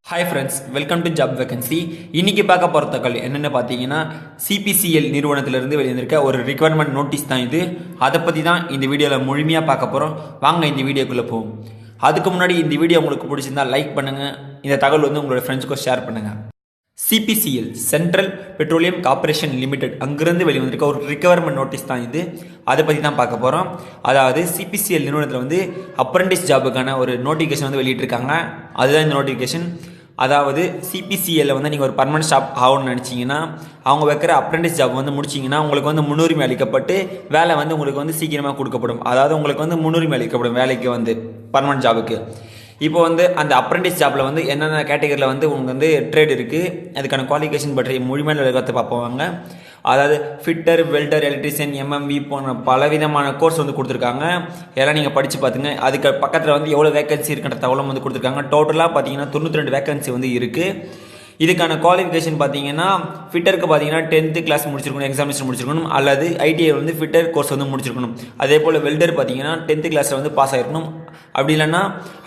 Hi friends, welcome to Job Vacancy. இன்னைக்கு பார்க்க போற தகவல் என்னன்னு பாத்தீங்கன்னா CPCL நிறுவனத்திலிருந்து வெளிவந்திருக்க ஒரு ரிக்வயர்மெண்ட் நோட்டீஸ் தான் இது. அதை பத்தி தான் இந்த வீடியோல முழுமையா பார்க்க போறோம். வாங்க இந்த வீடியோக்குள்ள போவோம். அதுக்கு முன்னாடி இந்த வீடியோ உங்களுக்கு பிடிச்சிருந்தா லைக் பண்ணுங்க. இந்த தகவல் வந்து உங்களோட ஃப்ரெண்ட்ஸ்க்கு ஷேர் பண்ணுங்க. CPCL central petroleum corporation limited அங்கிருந்து வெளிவந்திருக்க ஒரு ரிக்வயர்மெண்ட் நோட்டீஸ் தான் இது. அதை பற்றி தான் பார்க்க போகிறோம். அதாவது CPCL நிறுவனத்தில் வந்து அப்ரெண்டிஸ் ஜாபுக்கான ஒரு நோட்டிஃபிகேஷன் வந்து வெளியிட்டிருக்காங்க. அதுதான் இந்த நோட்டிஃபிகேஷன். அதாவது CPCL வந்து நீங்கள் ஒரு பர்மனன்ட் ஸ்டாப் ஆகணும்னு நினச்சிங்கன்னா அவங்க வைக்கிற அப்ரெண்டிஸ் ஜாப் வந்து முடிச்சிங்கன்னா உங்களுக்கு வந்து முன்னுரிமை அளிக்கப்பட்டு வேலை வந்து உங்களுக்கு வந்து சீக்கிரமாக கொடுக்கப்படும். அதாவது உங்களுக்கு வந்து முன்னுரிமை அளிக்கப்படும் வேலைக்கு வந்து பர்மனன்ட் ஜாபுக்கு. இப்போ வந்து அந்த அப்ரெண்டிஸ் ஜாப்பில் வந்து என்னென்ன கேட்டகரியில் வந்து உங்களுக்கு வந்து ட்ரேட் இருக்குது, அதுக்கான குவாலிஃபிகேஷன் பற்றி முழுமையான விளக்கத்தை பார்ப்போங்க. அதாவது ஃபிட்டர், வெல்டர், எலக்ட்ரிஷியன், MMV போன்ற பலவிதமான கோர்ஸ் வந்து கொடுத்துருக்காங்க. எல்லாம் நீங்கள் படித்து பார்த்துங்க. அதுக்கு பக்கத்தில் வந்து எவ்வளோ வேகன்சி இருக்குன்ற தகவலும் வந்து கொடுத்துருக்காங்க. டோட்டலாக பார்த்தீங்கன்னா 92 வேகன்சி வந்து இருக்குது. இதுக்கான குவாலிஃபிகேஷன் பார்த்தீங்கன்னா ஃபிட்டருக்கு பார்த்தீங்கன்னா 10th கிளாஸ் முடிச்சிருக்கணும், எக்ஸாமினேஷன் முடிச்சிருக்கணும், அல்லது ITI வந்து ஃபிட்டர் கோர்ஸ் வந்து முடிச்சிருக்கணும். அதே போல் வெல்டர் பார்த்தீங்கன்னா 10th கிளாஸில் வந்து பாஸ் ஆகிருக்கணும், அப்படி இல்லைன்னா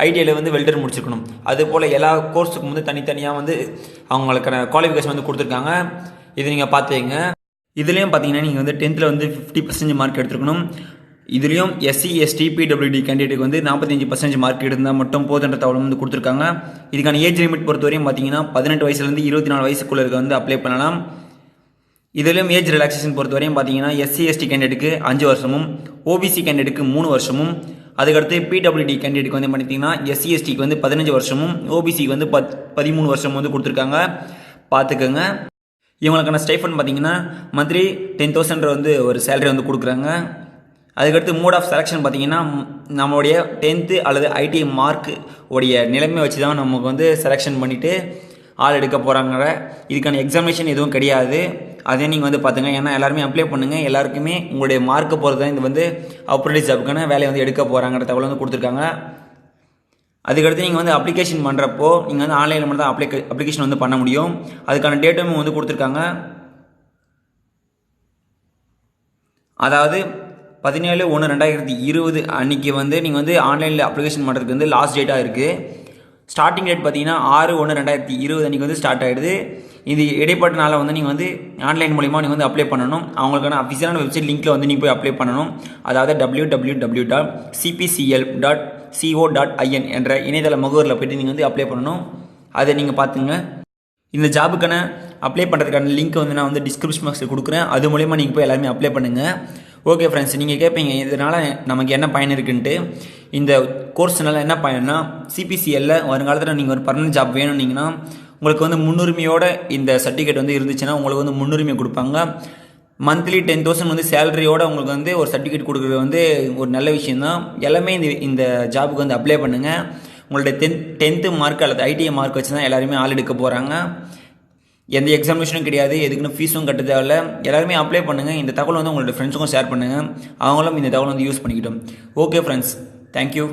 ITIயில் வந்து வெல்டர் முடிச்சிருக்கணும். அதே போல் எல்லா கோர்ஸுக்கும் வந்து தனித்தனியாக வந்து அவங்களுக்கான குவாலிஃபிகேஷன் வந்து கொடுத்துருக்காங்க. இது நீங்கள் பார்த்துங்க. இதுலேயும் பார்த்தீங்கன்னா நீங்கள் வந்து 10th வந்து 50% மார்க் எடுத்துருக்கணும். இதுலேயும் SC ST PWD கேண்டிடேட்டுக்கு வந்து 45% மார்க் எடுத்தால் மட்டும் போதுன்ற தகவல் வந்து கொடுத்துருக்காங்க. இதுக்கான ஏஜ் லிமிட் பொறுத்தவரையும் பார்த்தீங்கன்னா 18 வயசுலேருந்து 24 வயசுக்குள்ளே இருக்க வந்து அப்ளை பண்ணலாம். இதுலேயும் ஏஜ் ரிலாக்ஸேஷன் பொறுத்தவரையும் பார்த்தீங்கன்னா SC ST கேண்டிடேட்டுக்கு 5 வருஷமும், OBC கேண்டிடேட்டுக்கு 3 வருஷமும், அதுக்கடுத்து PWD கேண்டிடேட்டுக்கு வந்து பார்த்தீங்கன்னா SC STக்கு வந்து 15 வருஷமும், OBCக்கு வந்து 13 வருஷமும் வந்து கொடுத்துருக்காங்க. பார்த்துக்கோங்க. இவங்களுக்கான ஸ்டைஃபன் பார்த்தீங்கன்னா மந்த்லி 10,000 வந்து ஒரு சேலரி வந்து கொடுக்குறாங்க. அதுக்கடுத்து மோட் ஆஃப் செலெக்ஷன் பார்த்தீங்கன்னா நம்மளுடைய 10th அல்லது ITI மார்க் உடைய நிலைமை வச்சு தான் நமக்கு வந்து செலெக்ஷன் பண்ணிவிட்டு ஆள் எடுக்க போகிறாங்க. இதுக்கான எக்ஸாமினேஷன் எதுவும் கிடையாது. அதே நீங்கள் வந்து பார்த்துங்க. ஏன்னா எல்லாருமே அப்ளை பண்ணுங்கள். எல்லாருக்குமே உங்களுடைய மார்க்கை பொறுத்து தான் இது வந்து அப்ரெண்டிஸ் ஜாபுக்கான வேலையை வந்து எடுக்க போகிறாங்கிற தகவல் வந்து கொடுத்துருக்காங்க. அதுக்கடுத்து நீங்கள் வந்து அப்ளிகேஷன் பண்ணுறப்போ நீங்கள் வந்து ஆன்லைனில் மட்டும் தான் அப்ளிகேஷன் வந்து பண்ண முடியும். அதுக்கான டேட்டும் வந்து கொடுத்துருக்காங்க. அதாவது 17/1/2020 அன்றைக்கி வந்து நீங்கள் வந்து ஆன்லைனில் அப்ளிகேஷன் பண்ணுறதுக்கு வந்து லாஸ்ட் டேட்டாக இருக்குது. ஸ்டார்டிங் டேட் பார்த்தீங்கன்னா 6/1/2020 அன்றைக்கி வந்து ஸ்டார்ட் ஆகிடுது. இது இடைப்பட்ட நாளில் வந்து நீங்கள் வந்து ஆன்லைன் மூலிமா நீங்கள் வந்து அப்ளை பண்ணணும். அவங்களுக்கான அஃபிஷியலான வெப்சைட் லிங்க்கில் வந்து நீங்கள் போய் அப்ளை பண்ணணும். அதாவது www.cpcl.co.in என்ற இணையதள முகவரில் போய்ட்டு நீங்கள் வந்து அப்ளை பண்ணணும். அதை நீங்கள் பார்த்துங்க. இந்த ஜாபுக்கான அப்ளை பண்ணுறதுக்கான லிங்க் வந்து நான் வந்து டிஸ்கிரிப்ஷன் பாக்ஸில் கொடுக்குறேன். அது மூலிமா நீங்கள் போய் எல்லாருமே அப்ளை பண்ணுங்கள். ஓகே ஃப்ரெண்ட்ஸ், நீங்கள் கேட்பீங்க இதனால் நமக்கு என்ன பயன் இருக்குன்ட்டு. இந்த கோர்ஸ்னால என்ன பயன்னா CPCLல வருங்காலத்தில் நீங்கள் ஒரு பர்மனன்ட் ஜாப் வேணும்னீங்கன்னா உங்களுக்கு வந்து முன்னுரிமையோட இந்த சர்டிஃபிகேட் வந்து இருந்துச்சுன்னா உங்களுக்கு வந்து முன்னுரிமை கொடுப்பாங்க. மந்த்லி 10,000 வந்து சேலரியோட உங்களுக்கு வந்து ஒரு சர்டிஃபிகேட் கொடுக்குறது வந்து ஒரு நல்ல விஷயந்தான். எல்லாமே இந்த ஜாபுக்கு வந்து அப்ளை பண்ணுங்கள். உங்களுடைய 10th மார்க் அல்லது ITI மார்க் வச்சு தான் எல்லாருமே ஆள் எடுக்க போகிறாங்க. எந்த எக்ஸாமினேஷனும் கிடையாது, எதுக்குன்னு ஃபீஸும் கட்ட தேவையில்ல. எல்லாருமே அப்ளை பண்ணுங்கள். இந்த தகவல் வந்து உங்களோட ஃப்ரெண்ட்ஸுக்கும் ஷேர் பண்ணுங்கள். அவங்களும் இந்த தகவல் வந்து யூஸ் பண்ணிக்கிட்டோம். Okay friends, thank you.